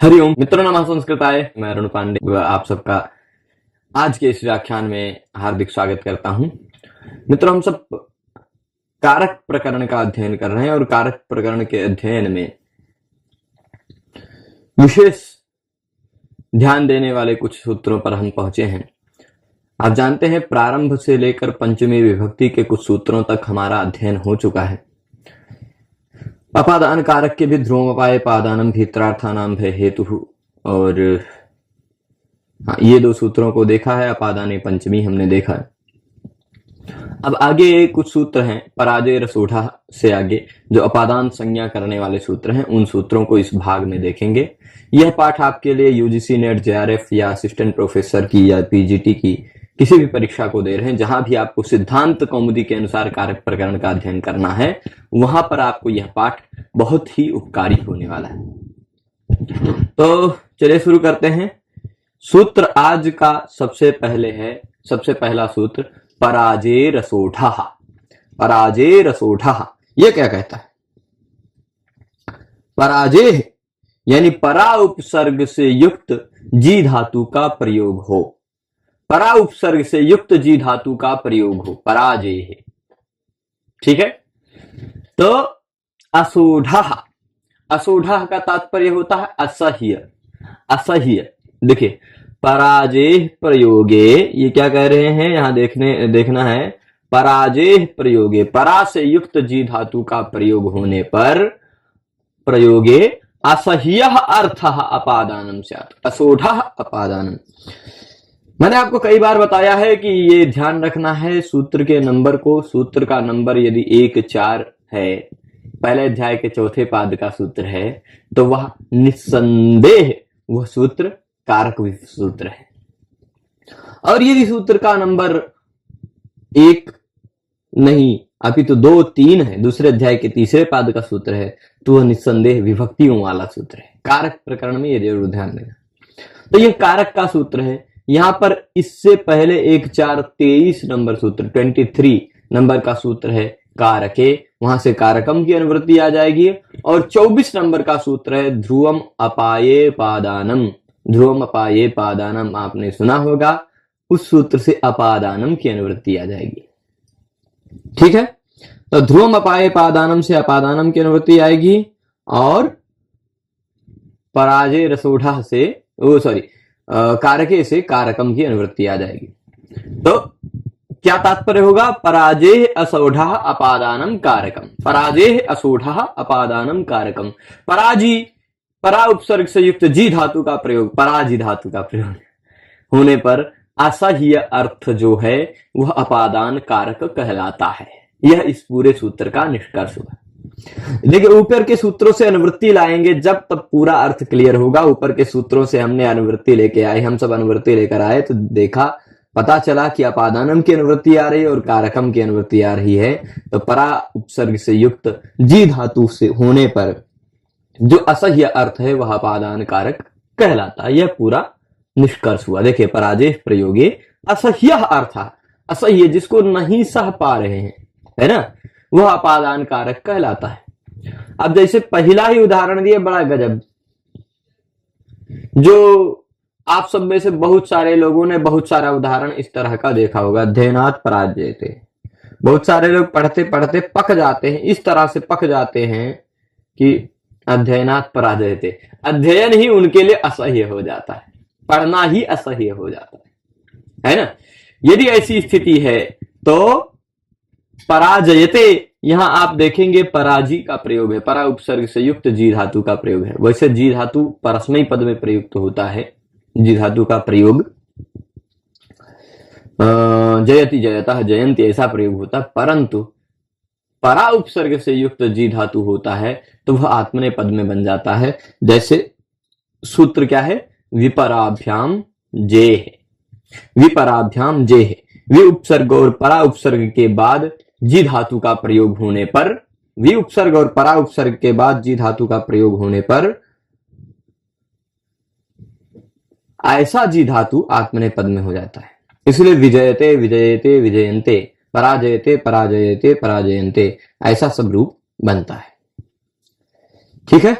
हरिओम मित्रों, नमः संस्कृताय। मैं अरुण पांडे आप सबका आज के इस व्याख्यान में हार्दिक स्वागत करता हूं। मित्रों, हम सब कारक प्रकरण का अध्ययन कर रहे हैं और कारक प्रकरण के अध्ययन में विशेष ध्यान देने वाले कुछ सूत्रों पर हम पहुंचे हैं। आप जानते हैं, प्रारंभ से लेकर पंचमी विभक्ति के कुछ सूत्रों तक हमारा अध्ययन हो चुका है। अपादान कारक के भी ध्रुवोपाय पादानम भीत्रार्थानाम भय हेतु, और ये दो सूत्रों को देखा है। अपादाने पंचमी हमने देखा है। अब आगे कुछ सूत्र हैं पराजय रसोढ़ा से आगे, जो अपादान संज्ञा करने वाले सूत्र हैं। उन सूत्रों को इस भाग में देखेंगे। यह पाठ आपके लिए यूजीसी नेट, जेआरएफ या असिस्टेंट प्रोफेसर की या पीजीटी की किसी भी परीक्षा को दे रहे हैं, जहां भी आपको सिद्धांत कौमुदी के अनुसार कारक प्रकरण का अध्ययन करना है, वहां पर आपको यह पाठ बहुत ही उपकारी होने वाला है। तो चलिए शुरू करते हैं। सूत्र आज का सबसे पहला सूत्र पराजय रसोढ़ा। पराजय रसोढ़ा यह क्या कहता है? पराजय यानी परा उपसर्ग से युक्त जी धातु का प्रयोग हो। परा उपसर्ग से युक्त जी धातु का प्रयोग हो, पराजय है। ठीक है। तो असोढ़ा, असोढ़ा का तात्पर्य होता है असह्य। असह्य देखिए, पराजय प्रयोगे, ये क्या कह रहे हैं यहां देखना है। पराजय प्रयोगे, परा से युक्त जी धातु का प्रयोग होने पर प्रयोगे असह्य अर्थ अपादानम स्यात्। असोढ़ा अपादानम। मैंने आपको कई बार बताया है कि ये ध्यान रखना है सूत्र के नंबर को। सूत्र का नंबर यदि 1-4 है, पहले अध्याय के चौथे पाद का सूत्र है, तो वह निस्संदेह वह सूत्र कारक सूत्र है। और यदि सूत्र का नंबर 1 नहीं अपितु 2-3 है, दूसरे अध्याय के तीसरे पाद का सूत्र है, तो वह निस्संदेह विभक्तियों वाला सूत्र है। कारक प्रकरण में यह जरूर ध्यान देना। तो यह कारक का सूत्र है। यहां पर इससे पहले 1-4-23 नंबर सूत्र, 23 नंबर का सूत्र है कारके, वहां से कारकम की अनुवृत्ति आ जाएगी। और 24 नंबर का सूत्र है ध्रुवम अपाये पादानम। ध्रुवम अपाये पादानम आपने सुना होगा, उस सूत्र से अपादानम की अनुवृत्ति आ जाएगी। ठीक है। तो ध्रुवम अपाये पादानम से अपादानम की अनुवृत्ति आएगी, और पराजय रसोढ़ा से कारके से कारकम की अनुवृत्ति आ जाएगी। तो क्या तात्पर्य होगा? पराजय असोढ़ा अपादानम कारकम। पराजय असोढ़ा अपादानम कारकम। पराजी, परा उपसर्ग से युक्त जी धातु का प्रयोग, पराजी धातु का प्रयोग होने पर असह्य अर्थ जो है वह अपादान कारक कहलाता है। यह इस पूरे सूत्र का निष्कर्ष हुआ। देखिए, ऊपर के सूत्रों से अनुवृत्ति लाएंगे जब तब पूरा अर्थ क्लियर होगा। ऊपर के सूत्रों से हमने अनुवृत्ति लेके आए, हम सब अनुवृत्ति लेकर आए, तो देखा, पता चला कि अपादानम की अनुवृत्ति आ रही है और कारकम की अनुवृत्ति आ रही है। तो परा उपसर्ग से युक्त जी धातु से होने पर जो असह्य अर्थ है वह अपादान कारक कहलाता है। यह पूरा निष्कर्ष हुआ। देखिए, पराजय प्रयोगे असह्य अर्थ, असह्य जिसको नहीं सह पा रहे हैं, है ना, वह अपादान कारक कहलाता है। अब जैसे पहला ही उदाहरण दिया, बड़ा गजब, जो आप सब में से बहुत सारे लोगों ने बहुत सारा उदाहरण इस तरह का देखा होगा। अध्ययनात् पराजयते। बहुत सारे लोग पढ़ते पढ़ते पक जाते हैं, इस तरह से पक जाते हैं कि अध्ययनात् पराजयते, अध्ययन ही उनके लिए असह्य हो जाता है, पढ़ना ही असह्य हो जाता है ना। यदि ऐसी स्थिति है तो पराजयते, यहां आप देखेंगे पराजी का प्रयोग है, परा उपसर्ग से युक्त जी धातु का प्रयोग है। वैसे जी धातु परस्मयी पद में प्रयुक्त होता है। जी धातु का प्रयोग जयति जयतः जयंती ऐसा प्रयोग होता है, परंतु परा उपसर्ग से युक्त जी धातु होता है तो वह आत्मनेय पद में बन जाता है। जैसे सूत्र क्या है? विपराभ्याम जे है। विपराभ्याम जे है। वि उपसर्ग और परा उपसर्ग के बाद जी धातु का प्रयोग होने पर, वि उपसर्ग और परा उपसर्ग के बाद जी धातु का प्रयोग होने पर ऐसा जी धातु आत्मनेय पद में हो जाता है। इसलिए विजयते विजयते विजयन्ते, पराजयते पराजयते पराजयन्ते, ऐसा सब रूप बनता है। ठीक है।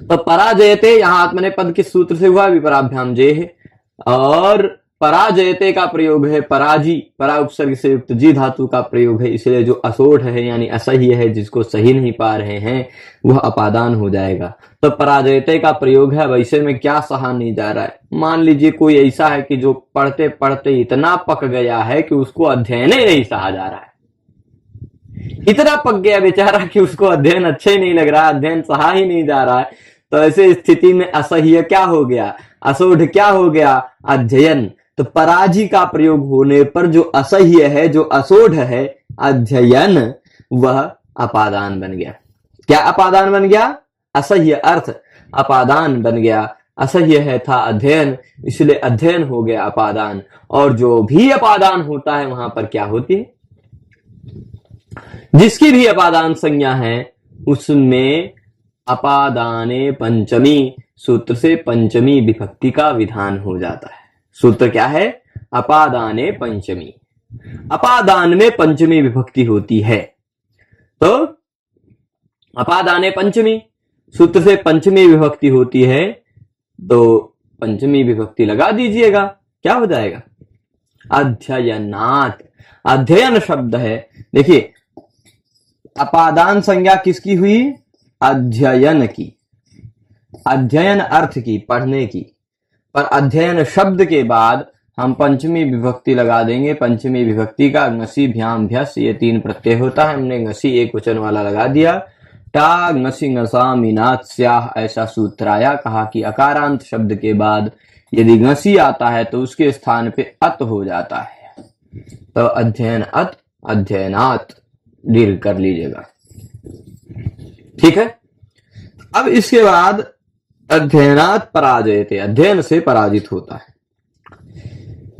तो पराजयते यहाँ आत्मनेपद के सूत्र से हुआ, विपराभ्याम जे है, और पराजयते का प्रयोग है पराजी, परा उपसर्ग से युक्त जी धातु का प्रयोग है, इसलिए जो असोढ़ है यानी असह्य है, जिसको सही नहीं पा रहे हैं, वह अपादान हो जाएगा। तो पराजयते का प्रयोग है। वैसे में क्या सहा नहीं जा रहा है? मान लीजिए कोई ऐसा है कि जो पढ़ते पढ़ते इतना पक गया है कि उसको अध्ययन ही नहीं सहा जा रहा है, इतना पक गया बेचारा कि उसको अध्ययन अच्छा ही नहीं लग रहा, अध्ययन सहा ही नहीं जा रहा है। तो ऐसे स्थिति में असह्य क्या हो गया, असोढ़ क्या हो गया, अध्ययन। तो पराजी का प्रयोग होने पर जो असह्य है, जो असोढ़ है, अध्ययन, वह अपादान बन गया। क्या अपादान बन गया? असह्य अर्थ अपादान बन गया। असह्य है था अध्ययन, इसलिए अध्ययन हो गया अपादान। और जो भी अपादान होता है वहां पर क्या होती है? जिसकी भी अपादान संज्ञा है उसमें अपादाने पंचमी सूत्र से पंचमी विभक्ति का विधान हो जाता है। सूत्र क्या है? अपादाने पंचमी। अपादान में पंचमी विभक्ति होती है। तो अपादाने पंचमी सूत्र से पंचमी विभक्ति होती है, तो पंचमी विभक्ति लगा दीजिएगा, क्या हो जाएगा? अध्ययनात्। अध्ययन शब्द है, देखिए अपादान संज्ञा किसकी हुई? अध्ययन की, अध्ययन अर्थ की, पढ़ने की। पर अध्ययन शब्द के बाद हम पंचमी विभक्ति लगा देंगे। पंचमी विभक्ति का ngसी भ्याम भ्यस ये 3 प्रत्यय होता है, हमने ngसी एक वचन वाला लगा दिया। टा ngसी ngसा मीनात् स्याह ऐसा सूत्र आया। कहा कि अकारांत शब्द के बाद यदि ngसी आता है तो उसके स्थान पे अत हो जाता है। तो अध्ययन अत, अध्ययनात् दीर्घ कर लीजिएगा, ठीक है। अब इसके बाद अध्ययनात् पराजयते, अध्ययन से पराजित होता है।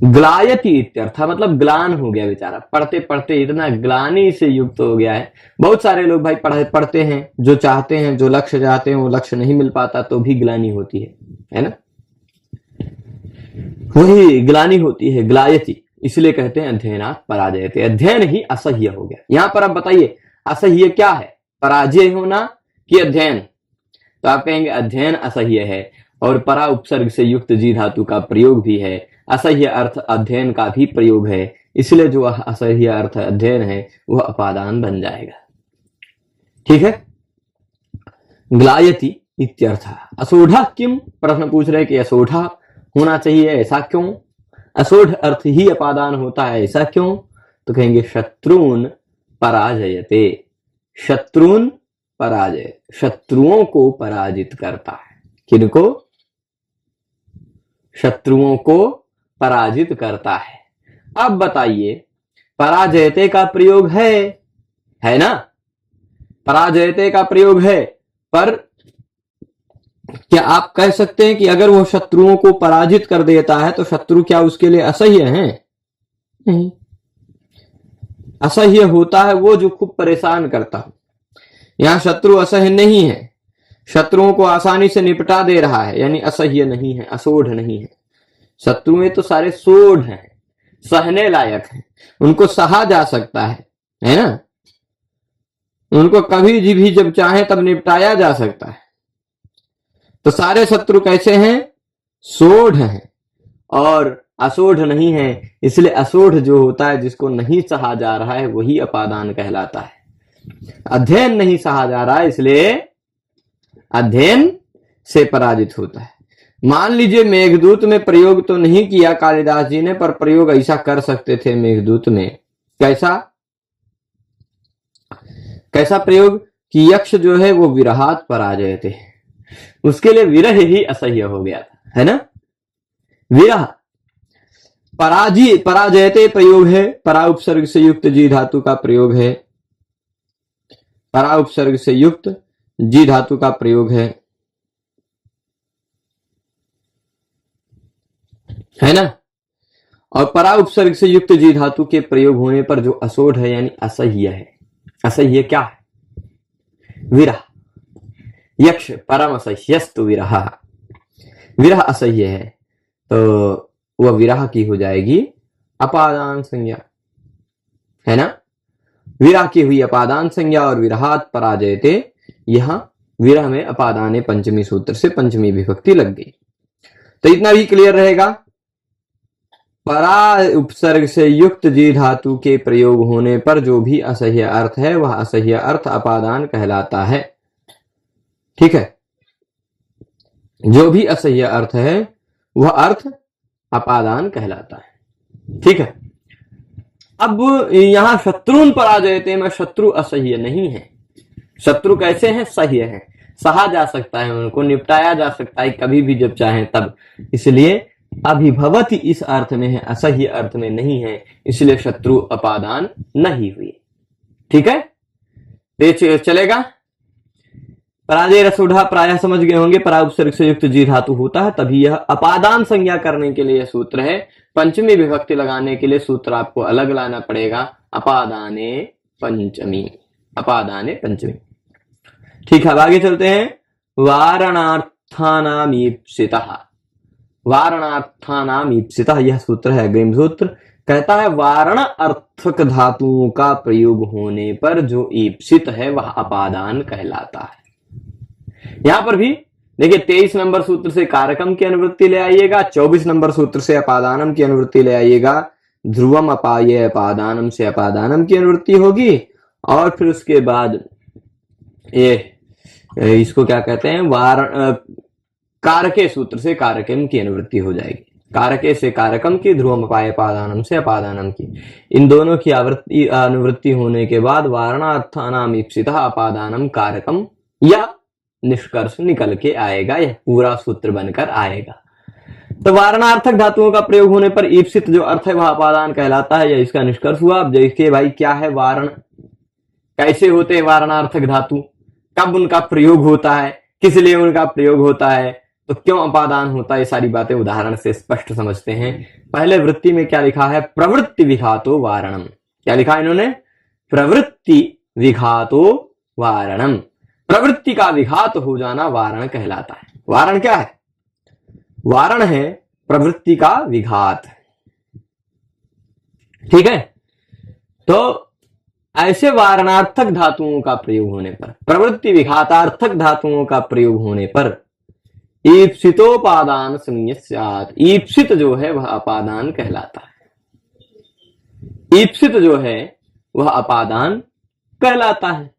ग्लायति इत्यर्थ, मतलब ग्लान हो गया बेचारा, पढ़ते पढ़ते इतना ग्लानि से युक्त हो गया है। बहुत सारे लोग भाई पढ़ते हैं, जो चाहते हैं, जो लक्ष्य चाहते हैं, वो लक्ष्य नहीं मिल पाता तो भी ग्लानि होती है ना? वही ग्लानि होती है, ग्लायति, इसलिए कहते हैं अध्ययनात् पराजयते। अध्ययन ही असह्य हो गया। यहां पर आप बताइए असह्य क्या है? पराजय होना कि अध्ययन? तो आप कहेंगे अध्ययन असह्य है, और परा उपसर्ग से युक्त जी धातु का प्रयोग भी है। असह्य अर्थ अध्ययन का भी प्रयोग है, इसलिए जो असह्य अर्थ अध्ययन है वह अपादान बन जाएगा, ठीक है। ग्लायति इत्यर्थ। असोढ़ा किम? प्रश्न पूछ रहे कि असोढ़ा होना चाहिए, ऐसा क्यों? असोढ़ अर्थ ही अपादान होता है, ऐसा क्यों? तो कहेंगे शत्रुन पराजयते। शत्रुन पराजय, शत्रुओं को पराजित करता है। किनको? शत्रुओं को पराजित करता है। अब बताइए पराजयते का प्रयोग है ना? पराजयते का प्रयोग है, पर क्या आप कह सकते हैं कि अगर वो शत्रुओं को पराजित कर देता है तो शत्रु क्या उसके लिए असह्य है? नहीं, असह्य होता है वो जो खूब परेशान करता हो। यहां शत्रु असह्य नहीं है, शत्रुओं को आसानी से निपटा दे रहा है, यानी असह्य नहीं है, असोढ़ नहीं है। शत्रु में तो सारे सोढ़ हैं, सहने लायक हैं, उनको सहा जा सकता है ना? उनको कभी भी जब चाहे तब निपटाया जा सकता है। तो सारे शत्रु कैसे हैं? सोढ़ हैं, और असोढ़ नहीं है। इसलिए असोढ़ जो होता है, जिसको नहीं सहा जा रहा है, वही अपादान कहलाता है। अध्ययन नहीं सहा जा रहा है, इसलिए अध्ययन से पराजित होता है। मान लीजिए मेघदूत में प्रयोग तो नहीं किया कालिदास जी ने, पर प्रयोग ऐसा कर सकते थे मेघदूत में। कैसा प्रयोग कि यक्ष जो है वो विरहात पराजय थे, उसके लिए विरह ही असह्य हो गया था, है ना? विरह पराजयते प्रयोग है, परा उपसर्ग से युक्त जी धातु का प्रयोग है। परा उपसर्ग से युक्त जी धातु का प्रयोग है ना? और परा उपसर्ग से युक्त जी धातु के प्रयोग होने पर जो असोढ़ है यानी असह्य है। असह्य क्या है? विरह। यक्ष परम असह्यस्तु विरह। विरह असह्य है तो वह विरह की हो जाएगी अपादान संज्ञा, है ना? विरह की हुई अपादान संज्ञा और विरहात पराजयते, यहां विरह में अपादाने पंचमी सूत्र से पंचमी विभक्ति लग गई। तो इतना भी क्लियर रहेगा। परा उपसर्ग से युक्त जी धातु के प्रयोग होने पर जो भी असह्य अर्थ है वह असह्य अर्थ अपादान कहलाता है। ठीक है, जो भी असह्य अर्थ है वह अर्थ अपादान कहलाता है। ठीक है, अब यहां शत्रुन पराजयते में शत्रु असह्य नहीं है। शत्रु कैसे हैं? सह्य है, सहा जा सकता है, उनको निपटाया जा सकता है कभी भी जब चाहे तब। इसलिए अभिभवति इस अर्थ में है, असह्य अर्थ में नहीं है, इसलिए शत्रु अपादान नहीं हुई। ठीक है, चलेगा। पराजय रसोढ़ा प्रायः समझ गए होंगे। परा उपसर्ग से युक्त जी धातु होता है तभी यह अपादान संज्ञा करने के लिए सूत्र है। पंचमी विभक्ति लगाने के लिए सूत्र आपको अलग लाना पड़ेगा, अपादाने पंचमी, अपादाने पंचमी। ठीक है, अब आगे चलते हैं। वारणार्थानामीप्सितः, वारणार्थानामीप्सितः यह सूत्र है अग्रिम सूत्र। कहता है वारण अर्थक धातुओं का प्रयोग होने पर जो ईप्सित है वह अपादान कहलाता है। यहां पर भी देखिए 23 नंबर सूत्र से कारकम की अनुवृत्ति ले आइएगा, 24 नंबर सूत्र से अपादानम की अनुवृत्ति ले आइएगा, ध्रुवम अपाये अपादानम से अपादानम की अनुवृत्ति होगी, और फिर उसके बाद ये इसको क्या कहते हैं, कारके सूत्र से कारकम की अनुवृत्ति हो जाएगी, कारके से कारकम की, ध्रुवम अपाये अपादानम से अपादानम की। इन दोनों की अनुवृत्ति होने के बाद वारणार्थानाम ईप्सितः अपादानम कारकम या निष्कर्ष निकल के आएगा, यह पूरा सूत्र बनकर आएगा। तो वारणार्थक धातुओं का प्रयोग होने पर ईप्सित जो अर्थ है वह अपादान कहलाता है, यह इसका निष्कर्ष हुआ। अब देखिए भाई क्या है वारण, कैसे होते हैं वारणार्थक धातु, कब उनका प्रयोग होता है, किस लिए उनका प्रयोग होता है, तो क्यों अपादान होता है, ये सारी बातें उदाहरण से स्पष्ट समझते हैं। पहले वृत्ति में क्या लिखा है, प्रवृत्ति विघातो वारणम। क्या लिखा है इन्होंने, प्रवृत्ति विघातो वारणम। प्रवृत्ति का विघात हो जाना वारण कहलाता है। वारण क्या है, वारण है प्रवृत्ति का विघात। ठीक है, तो ऐसे वारणार्थक धातुओं का प्रयोग होने पर, प्रवृत्ति विघातार्थक धातुओं का प्रयोग होने पर ईप्सितोपादान संज्ञस्यात्, ईप्सित जो है वह अपादान कहलाता है। ईप्सित जो है वह अपादान कहलाता है।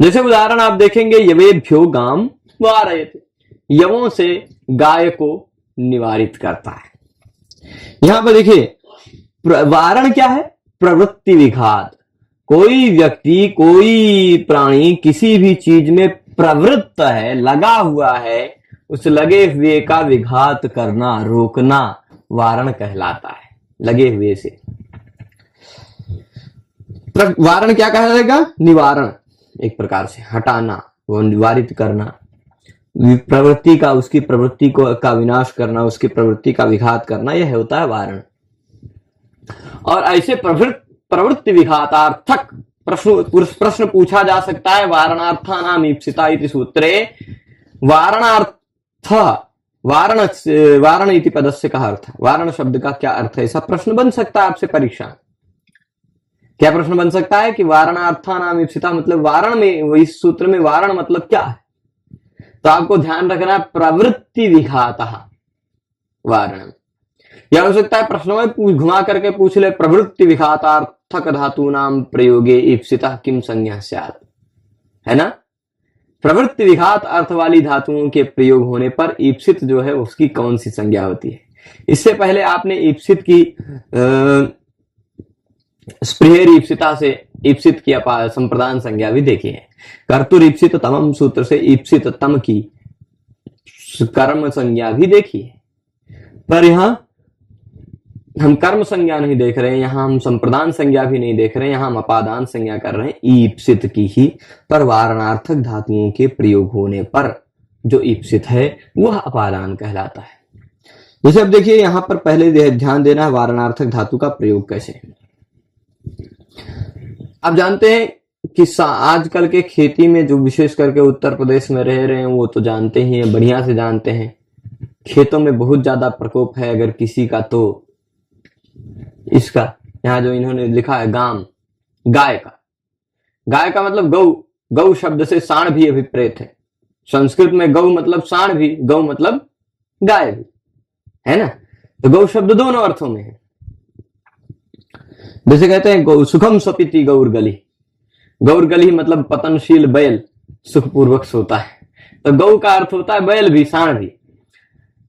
जैसे उदाहरण आप देखेंगे, यवेभ्यो गाम वारयते, यवों से गाय को निवारित करता है। यहां पर देखिए वारण क्या है, प्रवृत्ति विघात। कोई व्यक्ति, कोई प्राणी किसी भी चीज में प्रवृत्त है, लगा हुआ है, उस लगे हुए का विघात करना, रोकना वारण कहलाता है। लगे हुए से वारण क्या कहलाएगा, निवारण, एक प्रकार से हटाना, वो निवारित करना, प्रवृत्ति का, उसकी प्रवृत्ति को का विनाश करना, उसकी प्रवृत्ति का विघात करना, यह होता है वारण। और ऐसे प्रवृत्ति विघातार्थक प्रश्न पूछा जा सकता है। वारणार्थानाम ईप्सिता इति सूत्रे वारणार्थ, वारण इति पदस्य का अर्थ, वारण शब्द का क्या अर्थ है, ऐसा प्रश्न बन सकता है आपसे परीक्षा। क्या प्रश्न बन सकता है कि वारणार्थानाम ईप्सिता मतलब वारण में, इस सूत्र में वारण मतलब क्या है, तो आपको ध्यान रखना है प्रवृत्ति विघातः वारण। यह हो सकता है प्रश्नों में घुमा करके पूछ ले, प्रवृत्ति विघातार्थक धातु नाम प्रयोगे ईप्सितः किम संज्ञा स्यात्, है ना। प्रवृत्ति विघात अर्थ वाली धातुओं के प्रयोग होने पर ईप्सित जो है उसकी कौन सी संज्ञा होती है। इससे पहले आपने ईप्सित की स्पृहेर ईप्सिता से ईप्सित की संप्रदान संज्ञा भी देखी है। कर्तुर ईप्सित तमम सूत्र से ईप्सित तम की कर्म संज्ञा भी देखी है, पर यहां हम कर्म संज्ञा नहीं देख रहे हैं, यहां हम संप्रदान संज्ञा भी नहीं देख रहे हैं, यहां हम अपादान संज्ञा कर रहे हैं ईप्सित की ही। पर वारणार्थक धातुओं के प्रयोग होने पर जो ईप्सित है वह अपादान कहलाता है। जैसे अब देखिए यहां पर पहले ध्यान देना है वारणार्थक धातु का प्रयोग कैसे। आप जानते हैं कि आजकल के खेती में जो विशेष करके उत्तर प्रदेश में रह रहे हैं वो तो जानते ही हैं, बढ़िया से जानते हैं, खेतों में बहुत ज्यादा प्रकोप है अगर किसी का, तो इसका यहाँ जो इन्होंने लिखा है गाम, गाय का मतलब गौ, गौ शब्द से साण भी अभिप्रेत है। संस्कृत में गौ मतलब साण भी, गौ मतलब गाय भी, है ना। तो गौ शब्द दोनों अर्थों में है। जैसे कहते हैं गौ सुखम स्वपिति गौरगली, गौरगली मतलब पतनशील बैल सुखपूर्वक सोता है। तो गौ का अर्थ होता है बैल भी, साण भी।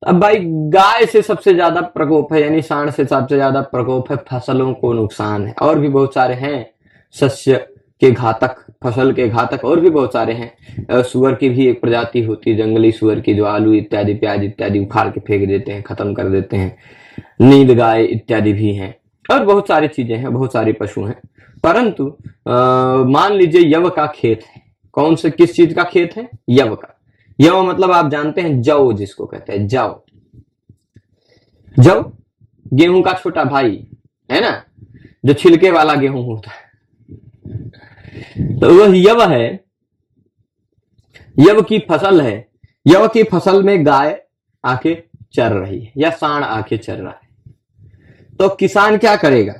अब भाई गाय से सबसे ज्यादा प्रकोप है, यानी साण से सबसे ज्यादा प्रकोप है, फसलों को नुकसान है। और भी बहुत सारे हैं सस्य के घातक, फसल के घातक और भी बहुत सारे हैं। सुअर की भी एक प्रजाति होती है, जंगली सुअर की, जो आलू इत्यादि, प्याज इत्यादि उखाड़ के फेंक देते हैं, खत्म कर देते हैं। नील गाय इत्यादि भी हैं, और बहुत सारी चीजें हैं, बहुत सारे पशु हैं। परंतु मान लीजिए यव का खेत है। कौन से, किस चीज का खेत है? यव का। यव मतलब आप जानते हैं जौ, जिसको कहते हैं जौ। जौ गेहूं का छोटा भाई है ना, जो छिलके वाला गेहूं होता है। तो वह यव है, यव की फसल है। यव की फसल में गाय आके चर रही है या सांड आके चर रहा है। तो किसान क्या करेगा?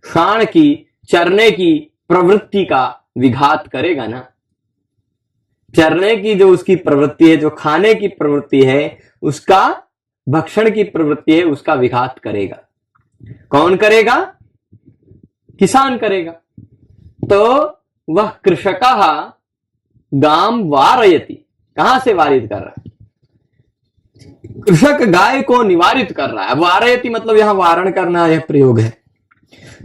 सांड की चरने की प्रवृत्ति का विघात करेगा ना। चरने की जो उसकी प्रवृत्ति है, जो खाने की प्रवृत्ति है, उसका भक्षण की प्रवृत्ति है, उसका विघात करेगा। कौन करेगा? किसान करेगा। तो वह कृषकः गाम वारयति, कहां से वारित कर रहा है? कृषक गाय को निवारित कर रहा है। वारयति मतलब यहां वारण करना, यह प्रयोग है,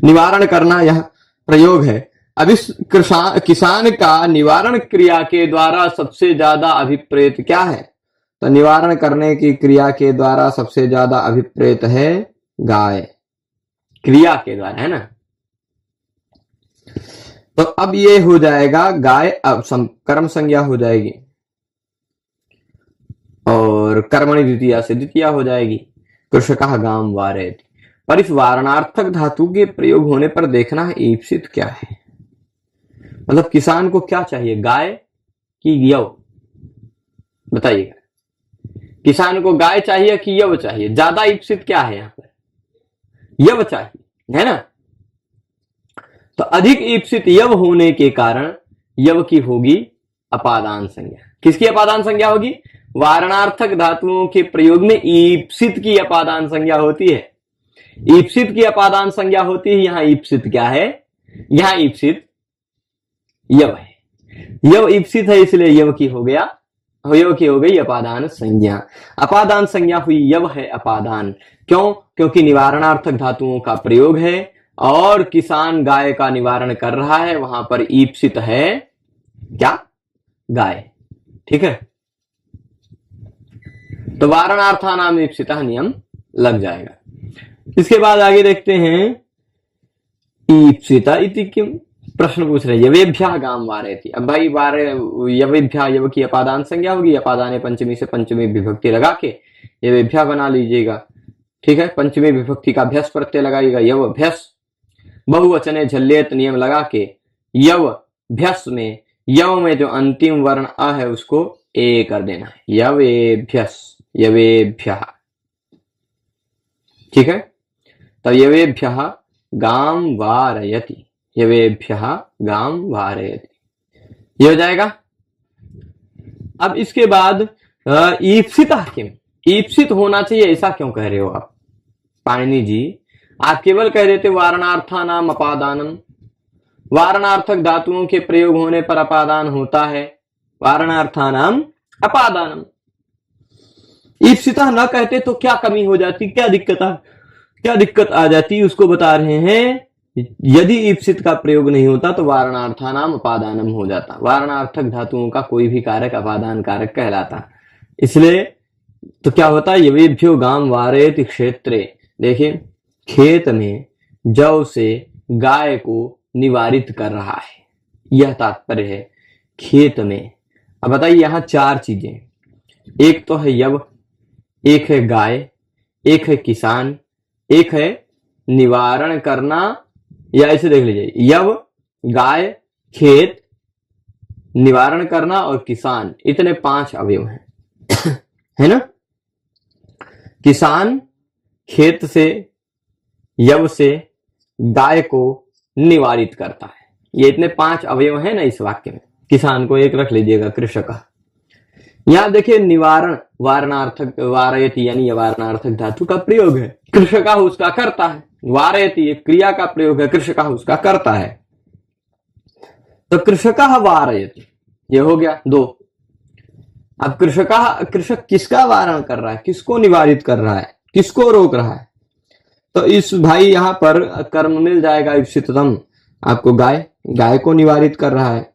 निवारण करना यह प्रयोग है। अब इस किसान का निवारण क्रिया के द्वारा सबसे ज्यादा अभिप्रेत क्या है? तो निवारण करने की क्रिया के द्वारा सबसे ज्यादा अभिप्रेत है गाय, क्रिया के द्वारा, है ना। तो अब ये हो जाएगा गाय, अब कर्म संज्ञा हो जाएगी, और कर्मणि द्वितीया से द्वितीया हो जाएगी। कृषकः गाम वारयति। पर इस वारणार्थक धातु के प्रयोग होने पर देखना है ईप्सित क्या है। मतलब किसान को क्या चाहिए, गाय कि यव? बताइएगा, किसान को गाय चाहिए कि यव चाहिए? ज्यादा ईप्सित क्या है यहां पर? यव चाहिए, है ना। तो अधिक ईप्सित यव होने के कारण यव की होगी अपादान संज्ञा। किसकी अपादान संज्ञा होगी? वारणार्थक धातुओं के प्रयोग में ईप्सित की अपादान संज्ञा होती है। ईप्सित की अपादान संज्ञा होती है। यहां ईप्सित क्या है? यहां ईप्सित यव है। यव ईप्सित है, इसलिए यव की हो गया, यव की हो गई अपादान संज्ञा। अपादान संज्ञा हुई, यव है अपादान। क्यों? क्योंकि निवारणार्थक धातुओं का प्रयोग है और किसान गाय का निवारण कर रहा है, वहां पर ईप्सित है क्या? गाय। ठीक है, तो वारणार्था नाम ईप्सितः नियम लग जाएगा। इसके बाद आगे देखते हैं, ईप्सिता इति किम, प्रश्न पूछ रहे यवेभ्यः गाम वारयति। अब भाई यवेभ्यः, यव की अपादान संज्ञा होगी, अपादान पंचमी से पंचमी विभक्ति लगा के यवेभ्यः बना लीजिएगा। ठीक है, पंचमी विभक्ति का भ्यस प्रत्यय लगाइएगा, यव भ्यस। बहुवचने झल्लेत नियम लगा के यव भ्यस में, यव में जो अंतिम वर्ण अ है उसको ए कर देना है, यवेभ्यस, यवेभ्यः। ठीक है, तो यवेभ्यः गाम वारयति, यवेभ्यः गाम वारयति, ये हो जाएगा। अब इसके बाद ईप्सितः किम, ईप्सित होना चाहिए ऐसा क्यों कह रहे हो आप पाणिनि जी? आप केवल कह देते वारणार्थानाम अपादानम। वारणार्थक धातुओं के प्रयोग होने पर अपादान होता है, वारणार्थानाम अपादानम। ईप्सितः न कहते तो क्या कमी हो जाती, क्या दिक्कत आ जाती, उसको बता रहे हैं। यदि ईप्सित का प्रयोग नहीं होता तो वारणार्थानाम अपादानम हो जाता। वारणार्थक धातुओं का कोई भी कारक अपादान कारक कहलाता। इसलिए तो क्या होता, यवेभ्यो गाम वारयति क्षेत्रे। देखिए, खेत में जौ से गाय को निवारित कर रहा है, यह तात्पर्य है खेत में। अब बताइए, यहां चार चीजें, एक तो है यव, एक है गाय, एक है किसान, एक है निवारण करना, या ऐसे देख लीजिए, यव, गाय, खेत, निवारण करना और किसान, इतने पांच अवयव हैं है ना। किसान खेत से, यव से गाय को निवारित करता है, ये इतने 5 अवयव है ना इस वाक्य में। किसान को एक रख लीजिएगा, कृषक। यहां देखिए निवारण, वारणार्थक, वारयति यानी वारणार्थक धातु का प्रयोग है। कृषक उसका करता है, वारयति एक क्रिया का प्रयोग है, कृषक उसका करता है। तो कृषक वारयति ये हो गया 2। अब कृषक किसका वारण कर रहा है, किसको निवारित कर रहा है, किसको रोक रहा है? तो इस भाई यहां पर कर्म मिल जाएगा इप्सितम आपको, गाय को निवारित कर रहा है,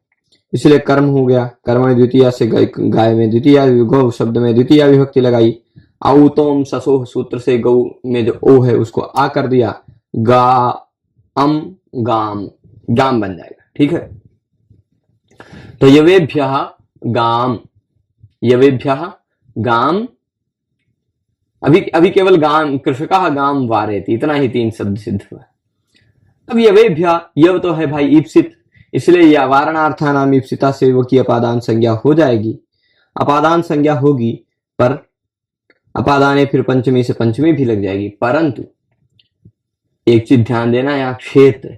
इसलिए कर्म हो गया। कर्म द्वितीय से गाय में द्वितीय, गौ शब्द में द्वितीय विभक्ति लगाई। औतोम ससोह सूत्र से गौ में जो ओ है उसको आ कर दिया, गा अम गाम, गाम बन जाएगा। ठीक है, तो यवेभ्यः गाम, यवेभ्यः गाम, अभी केवल गाम, कृषकः गाम वारयति, इतना ही 3 शब्द सिद्ध हुआ। अब यवेभ्य, यव तो है भाई ईप्सित, इसलिए यह वारणार्थानाम ईप्सिता से वो की अपादान संज्ञा हो जाएगी। अपादान संज्ञा होगी पर अपादाने फिर पंचमी से पंचमी भी लग जाएगी। परंतु एक चीज ध्यान देना, यहाँ क्षेत्र,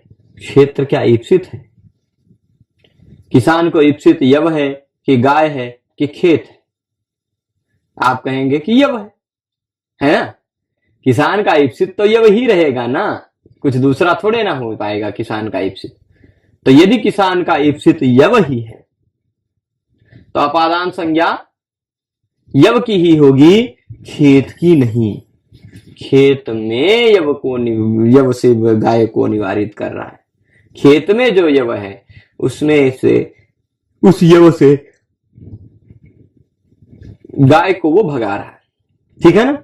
क्षेत्र क्या ईप्सित है? किसान को ईप्सित यव है कि गाय है कि खेत है? आप कहेंगे कि यव है ना? किसान का ईप्सित तो यव ही रहेगा ना, कुछ दूसरा थोड़े ना हो पाएगा किसान का ईप्सित। तो यदि किसान का ईप्सित यव ही है तो अपादान संज्ञा यव की ही होगी, खेत की नहीं। खेत में यव से गाय को निवारित कर रहा है, खेत में जो यव है उसमें से, उस यव से गाय को वो भगा रहा है। ठीक है ना?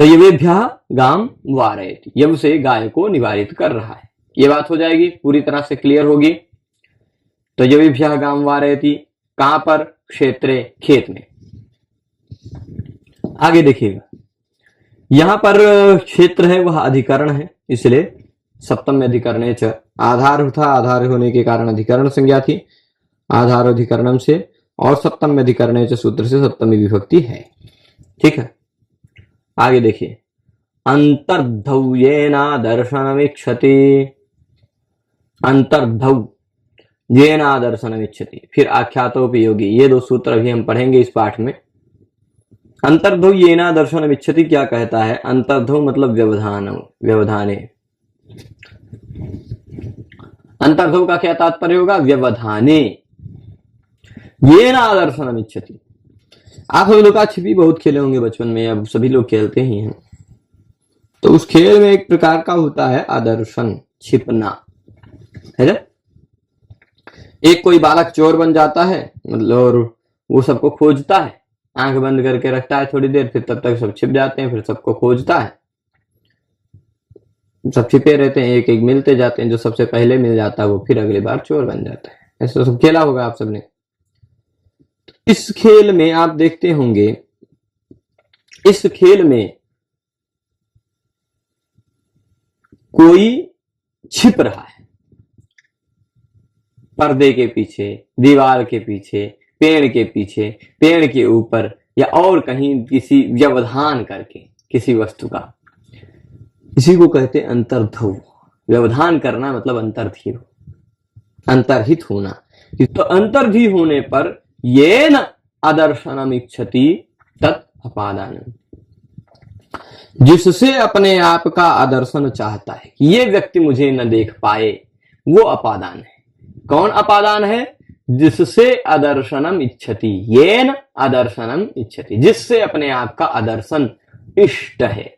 तो यवेभ्यः गाम वारयति, यव से गाय को निवारित कर रहा है। ये बात हो जाएगी, पूरी तरह से क्लियर होगी। तो यवेभ्यः गाम वारयति कहां पर? क्षेत्रे, खेत में। आगे देखिएगा, यहां पर क्षेत्र है वह अधिकरण है, इसलिए सप्तम अधिकरणे च, आधार था, आधार होने के कारण अधिकरण संज्ञा थी, आधार अधिकरणम से, और सप्तम अधिकरणे च सूत्र से सप्तमी विभक्ति है। ठीक है, आगे देखिए, अंतर्धौ येना दर्शनमिच्छति, अंतर्धौ येना दर्शनमिच्छति, फिर आख्यातोपयोगी, ये 2 सूत्र अभी हम पढ़ेंगे इस पाठ में। अंतर्धौ येना दर्शनमिच्छति क्या कहता है? अंतर्धौ मतलब व्यवधान, व्यवधाने। अंतर्धौ का क्या तात्पर्य होगा? व्यवधाने येना दर्शनमिच्छति। आप सभी लोग छिपी बहुत खेले होंगे बचपन में, अब सभी लोग खेलते ही हैं। तो उस खेल में एक प्रकार का होता है आदर्शन, छिपना, है ना? एक कोई बालक चोर बन जाता है, मतलब, और वो सबको खोजता है, आंख बंद करके रखता है थोड़ी देर, फिर तब तक सब छिप जाते हैं, फिर सबको खोजता है, सब छिपे रहते हैं, एक एक मिलते जाते हैं, जो सबसे पहले मिल जाता है वो फिर अगली बार चोर बन जाता है। ऐसा सब खेला होगा आप सबने। इस खेल में आप देखते होंगे, इस खेल में कोई छिप रहा है, पर्दे के पीछे, दीवार के पीछे, पेड़ के पीछे, पेड़ के ऊपर, या और कहीं किसी व्यवधान करके किसी वस्तु का। इसी को कहते अंतर्धौ। व्यवधान करना मतलब अंतर्धीर, अंतर्हित होना। तो अंतर्धी होने पर येन अदर्शनम इच्छति तत् अपादानम, जिससे अपने आप का आदर्शन चाहता है कि ये व्यक्ति मुझे न देख पाए, वो अपादान है। कौन अपादान है? जिससे अदर्शनम इच्छति, येन अदर्शनम इच्छति, जिससे अपने आप का आदर्शन इष्ट है,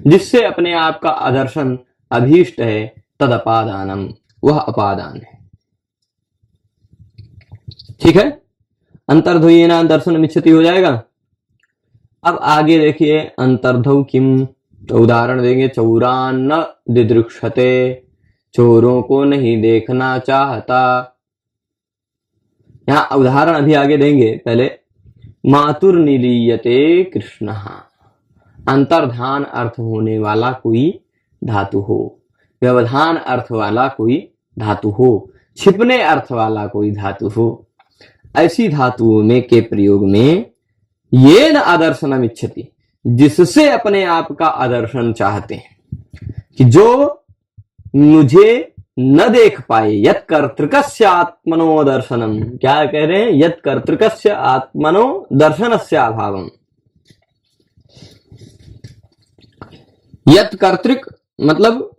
जिससे अपने आप का आदर्शन अभीष्ट है, तद अपादानम, वह अपादान है। ठीक है, अंतर्धौ येन दर्शनम इच्छति हो जाएगा। अब आगे देखिए, अंतर्धौ किम, तो उदाहरण देंगे, चौरान्न दिदृक्षते, चोरों को नहीं देखना चाहता। यहां उदाहरण अभी आगे देंगे, पहले मातुर्निलीयते कृष्ण, अंतर्धान अर्थ होने वाला कोई धातु हो, व्यवधान अर्थ वाला कोई धातु हो, छिपने अर्थ वाला कोई धातु हो, ऐसी धातुओं में के प्रयोग में येन आदर्शनम इच्छति, जिससे अपने आप का आदर्शन चाहते हैं, कि जो मुझे न देख पाए। यत् कर्तृकस्य आत्मनो दर्शनम, क्या कह रहे हैं? यत् कर्तृकस्य आत्मनो दर्शनस्य अभावम। यत् कर्तृक मतलब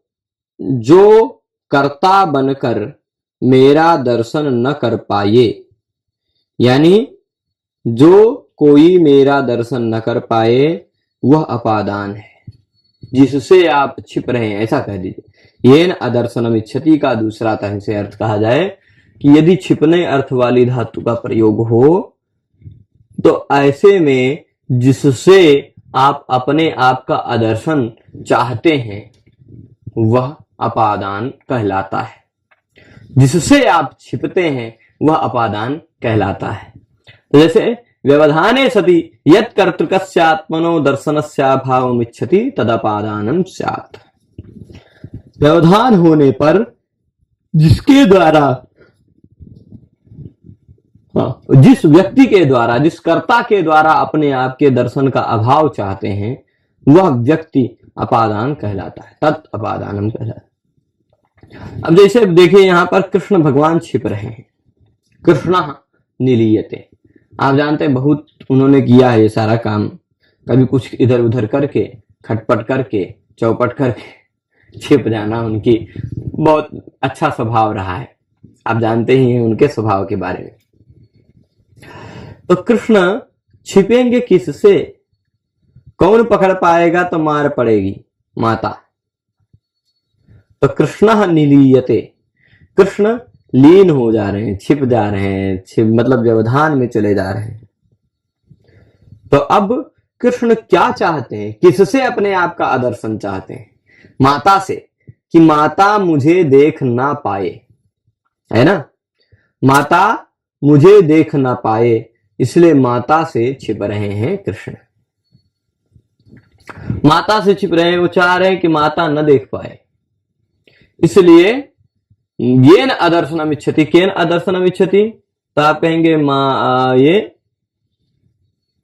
जो कर्ता बनकर मेरा दर्शन न कर पाए, यानी जो कोई मेरा दर्शन न कर पाए वह अपादान है, जिससे आप छिप रहे हैं, ऐसा कह दीजिए। येन अदर्शनम इच्छति का दूसरा तरह से अर्थ कहा जाए कि यदि छिपने अर्थ वाली धातु का प्रयोग हो तो ऐसे में जिससे आप अपने आप का अदर्शन चाहते हैं वह अपादान कहलाता है। जिससे आप छिपते हैं वह अपादान कहलाता है। तो जैसे व्यवधाने सति यत् कर्तृकस्य आत्मनो दर्शनस्य अभावम् इच्छति तदपादानम स्यात्। व्यवधान होने पर जिसके द्वारा, जिस व्यक्ति के द्वारा, जिस कर्ता के द्वारा अपने आप के दर्शन का अभाव चाहते हैं वह व्यक्ति अपादान कहलाता है, तत् अपादानम कहलाता है। अब जैसे देखिए यहां पर कृष्ण भगवान छिप रहे हैं, कृष्ण निलीयते, आप जानते हैं बहुत उन्होंने किया है ये सारा काम, कभी कुछ इधर उधर करके, खटपट करके, चौपट करके छिप जाना उनकी बहुत अच्छा स्वभाव रहा है। आप जानते ही हैं उनके स्वभाव के बारे में। तो कृष्ण छिपेंगे किससे? कौन पकड़ पाएगा तो मार पड़ेगी, माता। तो कृष्ण निलीयते, कृष्ण लीन हो जा रहे हैं, छिप जा रहे हैं, मतलब व्यवधान में चले जा रहे हैं। तो अब कृष्ण क्या चाहते हैं? किससे अपने आप का आदर्शन चाहते हैं? माता से, कि माता मुझे देख ना पाए, है ना, माता मुझे देख ना पाए, इसलिए माता से छिप रहे हैं कृष्ण। माता से छिप रहे हैं, वो चाह रहे हैं कि माता न देख पाए, इसलिए येन अदर्शनम इच्छति, केन अदर्शनम इच्छति, तो आप कहेंगे ये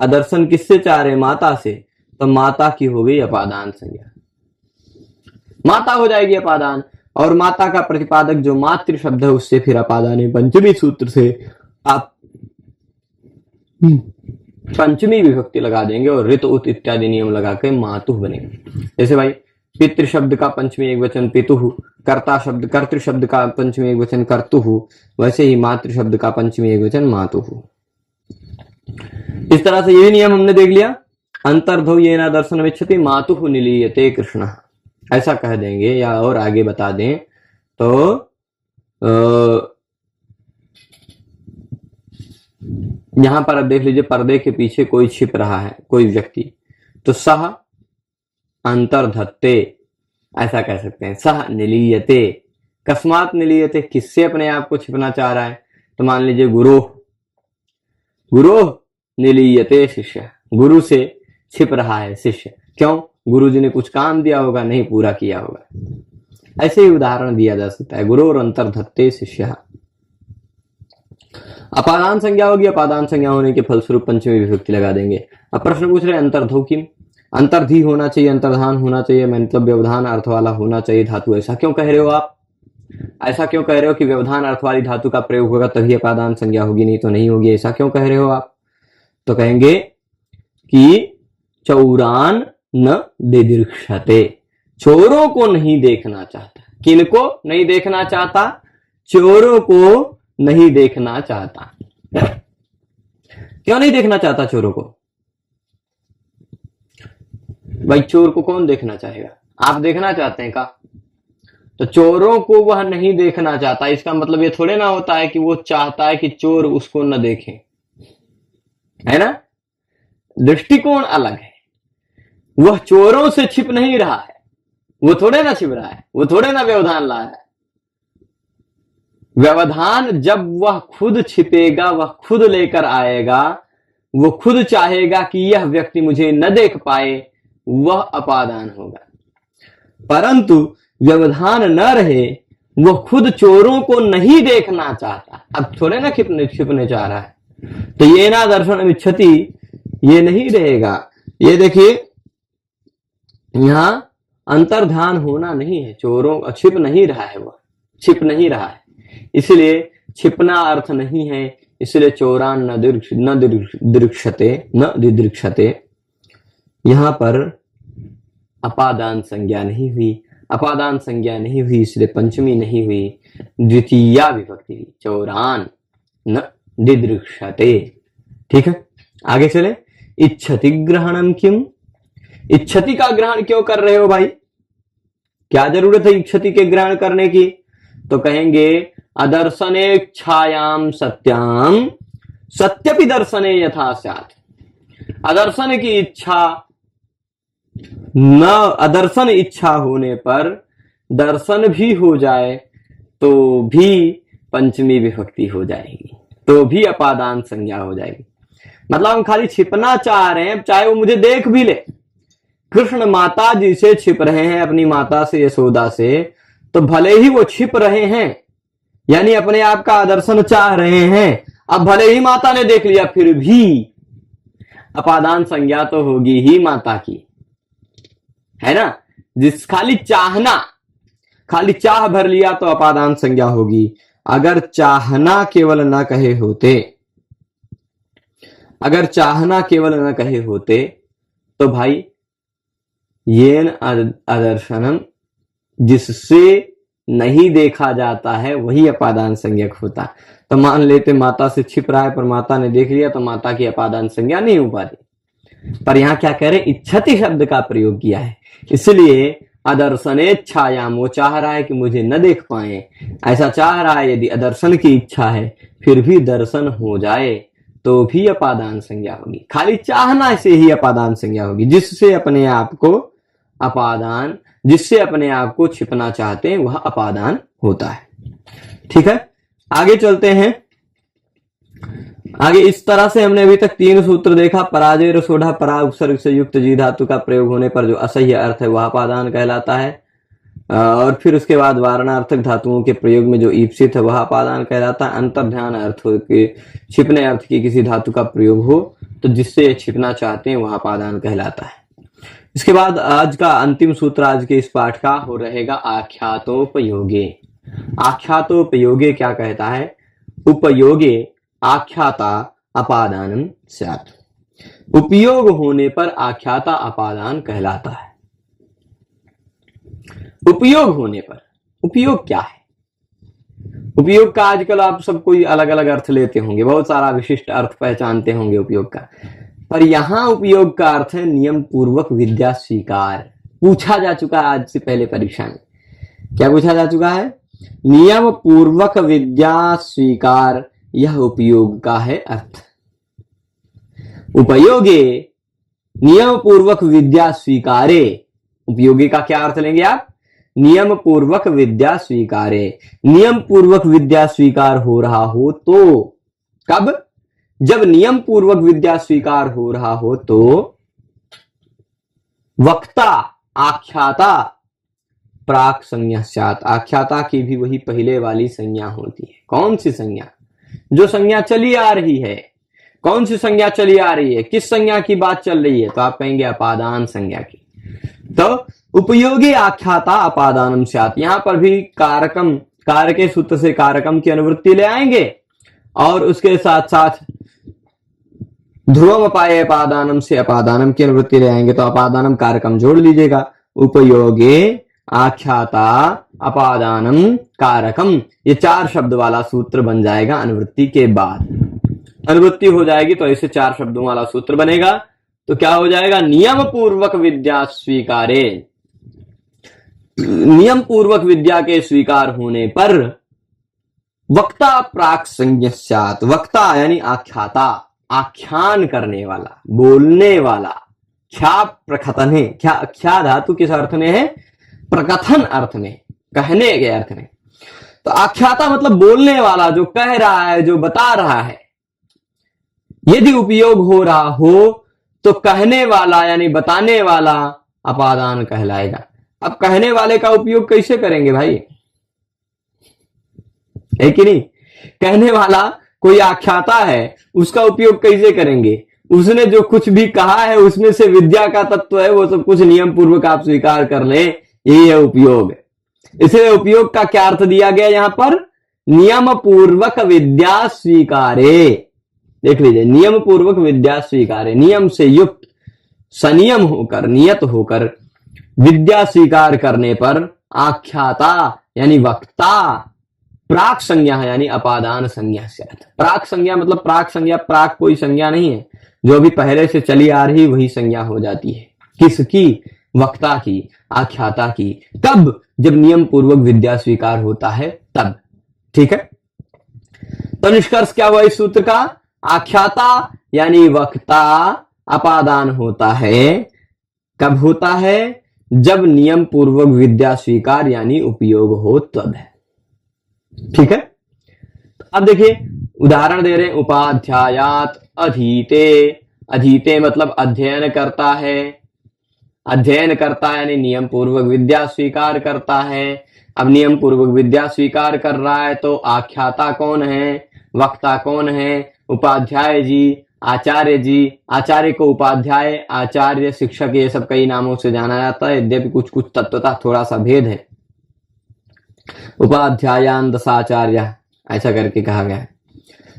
अदर्शन किससे चाह रहे हैं? माता से। तो माता की हो गई अपादान संज्ञा, माता हो जाएगी अपादान, और माता का प्रतिपादक जो मातृ शब्द है उससे फिर अपादान है। पंचमी सूत्र से आप पंचमी विभक्ति लगा देंगे और ऋत उत इत्यादि नियम लगा के मातुः बनेंगे। जैसे भाई पितृ शब्द का पंचमी एक वचन पितुः, कर्ता शब्द, कर्तृ शब्द का पंचमी एक वचन कर्तुः, वैसे ही मातृ शब्द का पंचमी एक वचन मातुः। इस तरह से यही नियम हमने देख लिया। अंतर्धौ येन दर्शनम इच्छति मातुः निलीयते कृष्ण, ऐसा कह देंगे, या और आगे बता दें तो यहां पर अब देख लीजिए, पर्दे के पीछे कोई छिप रहा है, कोई व्यक्ति, तो सह अंतर्धत्ते, ऐसा कह सकते हैं। सह निलीयते, कस्मात निलीयते, किससे अपने आप को छिपना चाह रहा है? तो मान लीजिए गुरोह, गुरोह निलीयते शिष्य, गुरु से छिप रहा है शिष्य। क्यों? गुरु जी ने कुछ काम दिया होगा, नहीं पूरा किया होगा। ऐसे ही उदाहरण दिया जा सकता है। गुरु और अंतर्धत्ते शिष्य। अपादान संज्ञा होगी, अपादान संज्ञा होने के फलस्वरूप पंचमी विभक्ति लगा देंगे। अब प्रश्न पूछ रहे अंतर्धौ किम, अंतर्धी होना चाहिए, अंतर्धान होना चाहिए, मतलब व्यवधान अर्थ वाला होना चाहिए धातु, ऐसा क्यों कह रहे हो आप? ऐसा क्यों कह रहे हो कि व्यवधान अर्थ वाली धातु का प्रयोग होगा तभी अपादान संज्ञा होगी, नहीं तो नहीं होगी, ऐसा क्यों कह रहे हो आप? तो कहेंगे कि चौरान न दिदीर्षते, चोरों को नहीं देखना चाहता। किनको नहीं देखना चाहता? चोरों को नहीं देखना चाहता। क्यों नहीं देखना चाहता चोरों को? भाई चोर को कौन देखना चाहेगा? आप देखना चाहते हैं का? तो चोरों को वह नहीं देखना चाहता, इसका मतलब ये थोड़े ना होता है कि वो चाहता है कि चोर उसको न देखें, है ना। दृष्टिकोण अलग है। वह चोरों से छिप नहीं रहा है, वो थोड़े ना छिप रहा है, वो थोड़े ना व्यवधान ला रहा है। व्यवधान जब वह खुद छिपेगा, वह खुद लेकर आएगा, वो खुद चाहेगा कि यह व्यक्ति मुझे न देख पाए, वह अपादान होगा। परंतु व्यवधान न रहे, वो खुद चोरों को नहीं देखना चाहता, अब थोड़े ना छिपने चाह रहा है, तो ये ना दर्शन इच्छति, ये नहीं रहेगा। ये देखिए यहां अंतर्धान होना नहीं है, चोरों छिप नहीं रहा है वह, छिप नहीं रहा है, इसलिए छिपना अर्थ नहीं है, इसलिए चौरान न दिदृक्षते, यहां पर अपादान संज्ञा नहीं हुई, अपादान संज्ञा नहीं हुई इसलिए पंचमी नहीं हुई, द्वितीया विभक्ति हुई, चौरान न दिदृक्षते। ठीक है, आगे चले। इच्छति ग्रहणम किम, इच्छति का ग्रहण क्यों कर रहे हो भाई, क्या जरूरत है इच्छति के ग्रहण करने की? तो कहेंगे अदर्शने छायाम सत्याम सत्यपि दर्शने यथा स्यात्। अदर्शन की इच्छा न, अदर्शन इच्छा होने पर दर्शन भी हो जाए तो भी पंचमी विभक्ति हो जाएगी, तो भी अपादान संज्ञा हो जाएगी। मतलब हम खाली छिपना चाह रहे हैं, चाहे वो मुझे देख भी ले। कृष्ण माता जी से छिप रहे हैं, अपनी माता से यशोदा से, तो भले ही वो छिप रहे हैं, यानी अपने आप का दर्शन चाह रहे हैं, अब भले ही माता ने देख लिया फिर भी अपादान संज्ञा तो होगी ही माता की, है ना। जिस खाली चाहना, खाली चाह भर लिया तो अपादान संज्ञा होगी। अगर चाहना केवल न कहे होते, अगर चाहना केवल न कहे होते तो भाई येन अदर्शनम, जिससे नहीं देखा जाता है वही अपादान संज्ञक होता। तो मान लेते माता से छिप रहा है पर माता ने देख लिया तो माता की अपादान संज्ञा नहीं हो पाती। पर यहां क्या कह रहे, इच्छति शब्द का प्रयोग किया है, इसलिए अदर्शने छायाम, वो चाह रहा है कि मुझे न देख पाए, ऐसा चाह रहा है। यदि अदर्शन की इच्छा है फिर भी दर्शन हो जाए तो भी अपादान संज्ञा होगी। खाली चाहना से ही अपादान संज्ञा होगी, जिससे अपने आप को अपादान, जिससे अपने आप को छिपना चाहते हैं वह अपादान होता है। ठीक है, आगे चलते हैं। आगे इस तरह से हमने अभी तक 3 सूत्र देखा। पराजय रसोढ़ा परा उपसर्ग से युक्त जी धातु का प्रयोग होने पर जो असह्य अर्थ है वह अपादान कहलाता है, और फिर उसके बाद वारणार्थक धातुओं के प्रयोग में जो ईप्सित है वह अपादान कहलाता है। अंतर्ध्यान अर्थ के, छिपने अर्थ की किसी धातु का प्रयोग हो तो जिससे छिपना चाहते हैं वह अपादान कहलाता है। इसके बाद आज का अंतिम सूत्र आज के इस पाठ का हो रहेगा आख्यातोपयोगे। आख्यातोपयोगे क्या कहता है, उपयोगे आख्याता अपादानम स्यात्, उपयोग होने पर आख्याता अपादान कहलाता है। उपयोग होने पर, उपयोग क्या है? उपयोग का आजकल आप सब कोई अलग अलग अर्थ लेते होंगे, बहुत सारा विशिष्ट अर्थ पहचानते होंगे उपयोग का, पर यहां उपयोग का अर्थ है नियम पूर्वक विद्या स्वीकार। पूछा जा चुका है आज से पहले परीक्षा में, क्या पूछा जा चुका है? नियम पूर्वक विद्या स्वीकार, यह उपयोग का है अर्थ। उपयोगे नियम पूर्वक विद्या स्वीकारे, उपयोगी का क्या अर्थ लेंगे आप? नियम पूर्वक विद्या स्वीकारे। नियम पूर्वक विद्या स्वीकार हो रहा हो तो कब? जब नियम पूर्वक विद्या स्वीकार हो रहा हो तो वक्ता आख्याता प्राक संज्ञा स्यात्, आख्याता की भी वही पहले वाली संज्ञा होती है। कौन सी संज्ञा? जो संज्ञा चली आ रही है। कौन सी संज्ञा चली आ रही है? किस संज्ञा की बात चल रही है? तो आप कहेंगे अपादान संज्ञा की। तो उपयोगी आख्याता अपादानम स्यात्, यहां पर भी कारकम, कारके सूत्र से कारकम की अनुवृत्ति ले आएंगे और उसके साथ साथ ध्रुवम अपाये अपादानम से अपादानम की अनुवृत्ति ले आएंगे, तो अपादानम कारकम जोड़ लीजिएगा। उपयोगे आख्याता अपादानम कारकम, ये 4 शब्द वाला सूत्र बन जाएगा अनुवृत्ति के बाद। अनुवृत्ति हो जाएगी तो ऐसे 4 शब्दों वाला सूत्र बनेगा। तो क्या हो जाएगा? नियम पूर्वक विद्या स्वीकारे, नियम पूर्वक विद्या के स्वीकार होने पर वक्ता प्राक संज्ञा स्यात्, वक्ता यानी आख्याता, आख्यान करने वाला, बोलने वाला। ख्या प्रकथन है, ख्या धातु किस अर्थ में है? प्रकथन अर्थ में, कहने के अर्थ में। तो आख्याता मतलब बोलने वाला, जो कह रहा है, जो बता रहा है। यदि उपयोग हो रहा हो तो कहने वाला यानी बताने वाला अपादान कहलाएगा। अब कहने वाले का उपयोग कैसे करेंगे भाई? है कि नहीं? कहने वाला कोई आख्याता है, उसका उपयोग कैसे करेंगे? उसने जो कुछ भी कहा है उसमें से विद्या का तत्व है, वो सब कुछ नियम पूर्वक आप स्वीकार कर ले, यही है उपयोग। इसलिए उपयोग का क्या अर्थ दिया गया यहां पर? नियम पूर्वक विद्या स्वीकारे। देख लीजिए, नियम पूर्वक विद्या स्वीकारे, नियम से युक्त, संयम होकर, नियत होकर विद्या स्वीकार करने पर आख्याता यानी वक्ता, प्राक संज्ञा है यानी अपादान संज्ञा से अर्थ। प्राक संज्ञा मतलब प्राक संज्ञा, प्राक कोई संज्ञा नहीं है, जो भी पहले से चली आ रही वही संज्ञा हो जाती है। किसकी? वक्ता की, आख्याता की। कब? जब नियम पूर्वक विद्या स्वीकार होता है तब। ठीक है, तो निष्कर्ष क्या हुआ इस सूत्र का? आख्याता यानी वक्ता अपादान होता है। कब होता है? जब नियम पूर्वक विद्या स्वीकार यानी उपयोग हो तब है। ठीक है, तो अब देखिए उदाहरण दे रहे हैं। उपाध्यायात अधीते, अधीते मतलब अध्ययन करता है, अध्ययन करता है यानी नियम पूर्वक विद्या स्वीकार करता है। अब नियम पूर्वक विद्या स्वीकार कर रहा है तो आख्याता कौन है? वक्ता कौन है? उपाध्याय जी, आचार्य जी। आचार्य को उपाध्याय, आचार्य, शिक्षक ये सब कई नामों से जाना जाता है, यद्यपि कुछ कुछ तत्वतः थोड़ा सा भेद है। उपाध्यायान दशाचार्य ऐसा करके कहा गया है।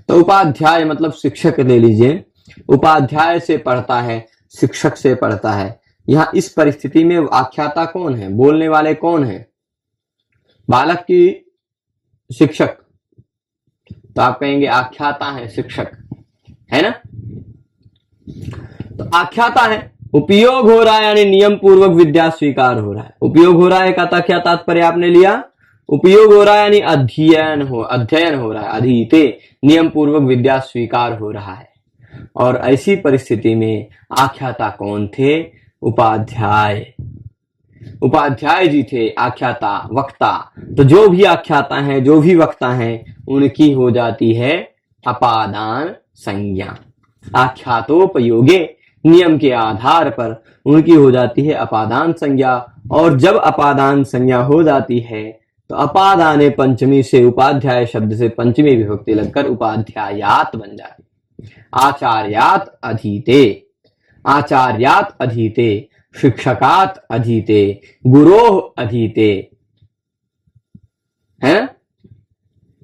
तो उपाध्याय मतलब शिक्षक ले लीजिए, उपाध्याय से पढ़ता है, शिक्षक से पढ़ता है। यहाँ इस परिस्थिति में आख्याता कौन है? बोलने वाले कौन है? बालक की शिक्षक, तो आप कहेंगे आख्याता है शिक्षक, है ना? तो आख्याता है, उपयोग हो रहा है यानी नियम पूर्वक विद्या स्वीकार हो रहा है। उपयोग हो रहा है का क्या तात्पर्य आपने लिया? उपयोग हो रहा है यानी अध्ययन हो रहा है। अधीते नियम पूर्वक विद्या स्वीकार हो रहा है। और ऐसी परिस्थिति में आख्याता कौन थे? उपाध्याय, उपाध्याय जी थे आख्याता, वक्ता। तो जो भी आख्याता है, जो भी वक्ता है, उनकी हो जाती है अपादान संज्ञा। आख्यातोपयोगे, नियम के आधार पर उनकी हो जाती है अपादान संज्ञा। और जब अपादान संज्ञा हो जाती है तो अपादाने पंचमी से, उपाध्याय शब्द से पंचमी विभक्ति लगकर उपाध्यायात बन जाती। आचार्यात अधीते, आचार्यात अधीते, शिक्षकात अधीते, गुरोह अधीते, है?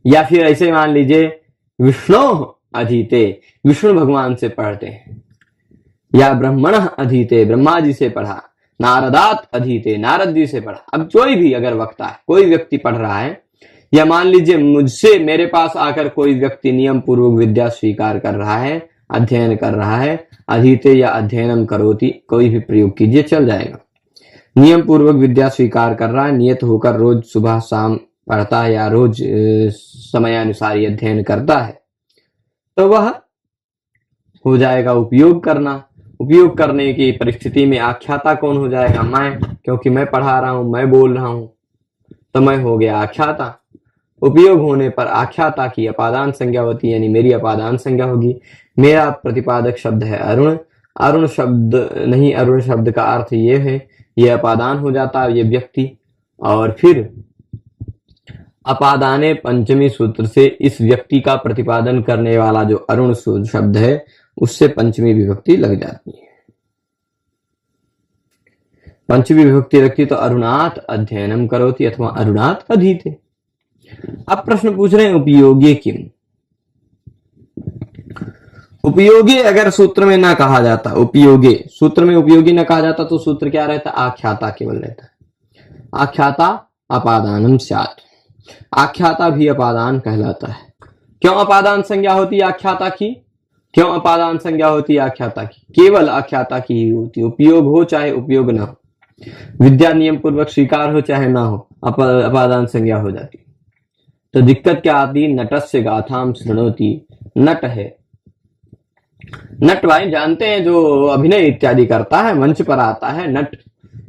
या फिर ऐसे मान लीजिए विष्णोः अधीते, विष्णु भगवान से पढ़ते हैं। या ब्रह्मणः अधीते, ब्रह्मा जी से पढ़ा। नारदात अधीते, नारद जी से पढ़ा। अब कोई भी अगर वक्ता है, कोई व्यक्ति पढ़ रहा है, या मान लीजिए मुझसे, मेरे पास आकर कोई व्यक्ति नियम पूर्वक विद्या स्वीकार कर रहा है, अध्ययन कर रहा है, अधीते या अध्ययनम करोति, कोई भी प्रयोग कीजिए चल जाएगा। नियम पूर्वक विद्या स्वीकार कर रहा है, नियत होकर रोज सुबह शाम पढ़ता है या रोज समयानुसार अध्ययन करता है, तो वह हो जाएगा उपयोग करना। उपयोग करने की परिस्थिति में आख्याता कौन हो जाएगा? मैं, क्योंकि मैं पढ़ा रहा हूं, मैं बोल रहा हूं, तो मैं हो गया आख्याता। उपयोग होने पर आख्याता की अपादान संज्ञा होती है, यानी मेरी अपादान संज्ञा होगी। मेरा प्रतिपादक शब्द है अरुण, अरुण शब्द नहीं, अरुण शब्द का अर्थ ये है, ये अपादान हो जाता है ये व्यक्ति। और फिर अपादाने पंचमी सूत्र से इस व्यक्ति का प्रतिपादन करने वाला जो अरुण शब्द है, उससे पंचमी विभक्ति लग जाती है। पंचमी विभक्ति रखती तो अरुणात अध्ययनम करोति अथवा अरुणात अधीते। अब प्रश्न पूछ रहे हैं उपयोगी किम? उपयोगी अगर सूत्र में ना कहा जाता, उपयोगी सूत्र में उपयोगी ना कहा जाता तो सूत्र क्या रहता? आख्याता केवल रहता। आख्याता अपादानम स्यात्, आख्याता भी अपादान कहलाता है। क्यों अपादान संज्ञा होती है आख्याता की? क्यों अपादान संज्ञा होती है आख्याता की? केवल आख्याता की ही होती है। उपयोग हो चाहे उपयोग ना हो, विद्या नियम पूर्वक स्वीकार हो चाहे ना हो, अपादान संज्ञा हो जाती। तो दिक्कत क्या आती? नटस्य गाथाम शृणोति, नट है, नट भाई जानते हैं जो अभिनय इत्यादि करता है, मंच पर आता है, नट,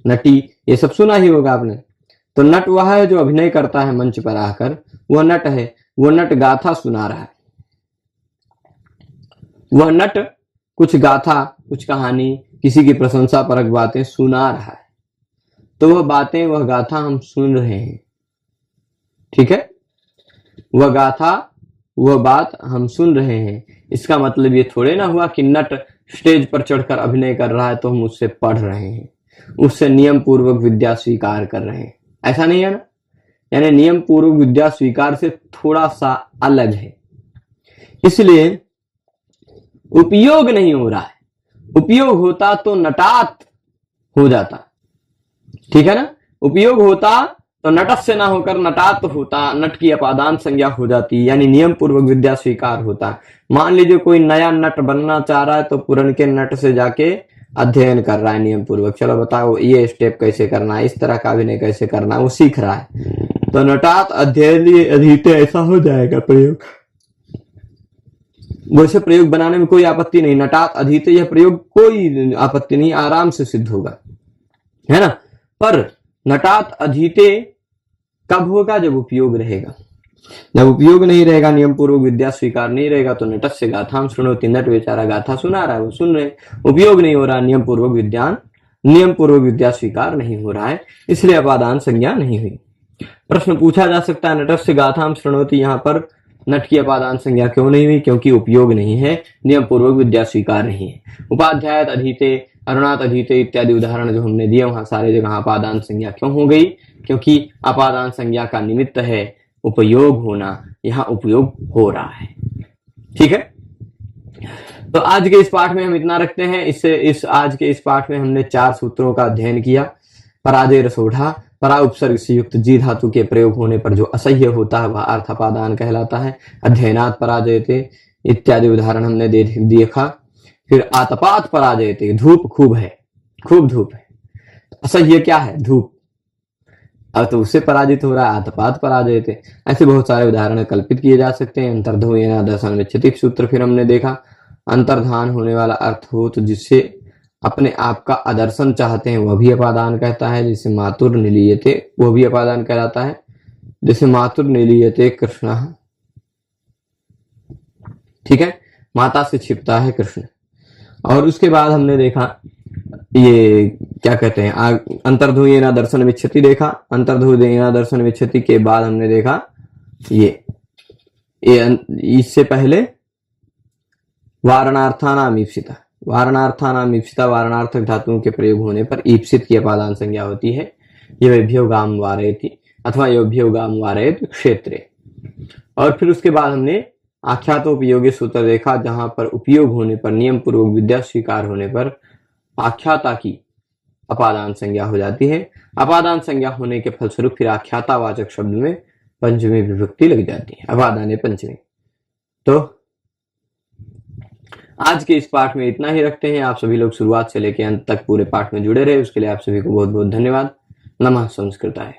नटी, ये सब सुना ही होगा आपने। तो नट वह है जो अभिनय करता है मंच पर आकर, वह नट है। वह नट गाथा सुना रहा है, वह नट कुछ गाथा, कुछ कहानी, किसी की प्रशंसा परक बातें सुना रहा है। तो वह बातें, वह गाथा हम सुन रहे हैं, ठीक है? वह गाथा, वह बात हम सुन रहे हैं। इसका मतलब ये थोड़े ना हुआ कि नट स्टेज पर चढ़कर अभिनय कर रहा है तो हम उससे पढ़ रहे हैं, उससे नियम पूर्वक विद्या स्वीकार कर रहे हैं, ऐसा नहीं है ना। यानी नियम पूर्वक विद्या स्वीकार से थोड़ा सा अलग है, इसलिए उपयोग नहीं हो रहा है। उपयोग होता तो नटात हो जाता, ठीक है ना। उपयोग होता तो नटस से ना होकर नटात होता, नट की अपादान संज्ञा हो जाती, यानी नियम पूर्वक विद्या स्वीकार होता। मान लीजिए कोई नया नट बनना चाह रहा है तो पुरन के नट से जाके अध्ययन कर रहा है नियम पूर्वक, चलो बताओ ये स्टेप कैसे करना है, इस तरह का अभिनय कैसे करना है, वो सीख रहा है। तो नटात अध्ययन अधीते ऐसा हो जाएगा प्रयोग। वैसे प्रयोग बनाने में कोई आपत्ति नहीं, नटात अधीते यह प्रयोग कोई आपत्ति नहीं, आराम से सिद्ध होगा, है ना। पर नटात अधीते कब होगा, जब उपयोग रहेगा। जब उपयोग नहीं रहेगा, नियम पूर्वक विद्या स्वीकार नहीं रहेगा, तो नटस्य गाथाम सुनोति, नट बेचारा गाथा सुना रहा है, वो सुन रहे, उपयोग नहीं हो रहा, नियम पूर्वक विद्या स्वीकार नहीं हो रहा है, इसलिए अपादान संज्ञा नहीं हुई। प्रश्न पूछा जा सकता है नटस्य गाथाम सुनोति, यहाँ पर नट की अपादान संज्ञा क्यों नहीं हुई, क्योंकि उपयोग नहीं है, नियम पूर्वक विद्या स्वीकार नहीं है। उपाध्याय अधीते, अरुणात अधीते इत्यादि उदाहरण जो हमने दिए वहां सारे जगह अपादान संज्ञा क्यों हो गई, क्योंकि अपादान संज्ञा का निमित्त है उपयोग होना, यहाँ उपयोग हो रहा है, ठीक है। तो आज के इस पाठ में हम इतना रखते हैं। आज के इस पाठ में हमने 4 सूत्रों का अध्ययन किया। पराजय रसोढ़ा, परा उपसर्ग से युक्त जी धातु के प्रयोग होने पर जो असह्य होता है वह अर्थापादान कहलाता है। अध्ययनात् पराजयते इत्यादि उदाहरण हमने देखा। फिर आतपात पराजयते, धूप खूब है, खूब धूप है, असह्य क्या है, धूप, अब तो उससे पराजित हो रहा है, आतपात पराजयते। ऐसे बहुत सारे उदाहरण कल्पित किए जा सकते हैं। अंतर्धोयेन दर्शन विच्छति सूत्र फिर हमने देखा, अंतर्धान होने वाला अर्थ हो तो जिससे अपने आप का आदर्शन चाहते हैं वह भी अपादान कहता है। जिसे मातुर निलीयते वह भी अपादान कहलाता है। जैसे मातुर निलीयते कृष्ण, ठीक है, माता से छिपता है कृष्ण। और उसके बाद हमने देखा ये क्या कहते हैं, अंतर्धुयेन दर्शन विच्छति देखा। अंतर्धुयेन दर्शन विच्छति के बाद हमने देखा ये इससे पहले वारणार्थानाम ईप्सिता, वारणार्थानाम ईप्सिता, वारणार्थक धातुओं के प्रयोग होने पर ईप्सित की अपादान संज्ञा होती है। योभ्योगाम वारयति अथवा योभ्योगाम वारयति क्षेत्रे। और फिर उसके बाद हमने आख्यातोपयोगी सूत्र देखा, जहां पर उपयोग होने पर, नियम पूर्वक विद्या स्वीकार होने पर आख्याता की अपादान संज्ञा हो जाती है। अपादान संज्ञा होने के फलस्वरूप फिर आख्यातावाचक शब्द में पंचमी विभक्ति लग जाती है, अपादाने पंचमी। तो आज के इस पाठ में इतना ही रखते हैं। आप सभी लोग शुरुआत से लेकर अंत तक पूरे पाठ में जुड़े रहे, उसके लिए आप सभी को बहुत बहुत धन्यवाद। नमः संस्कृताय।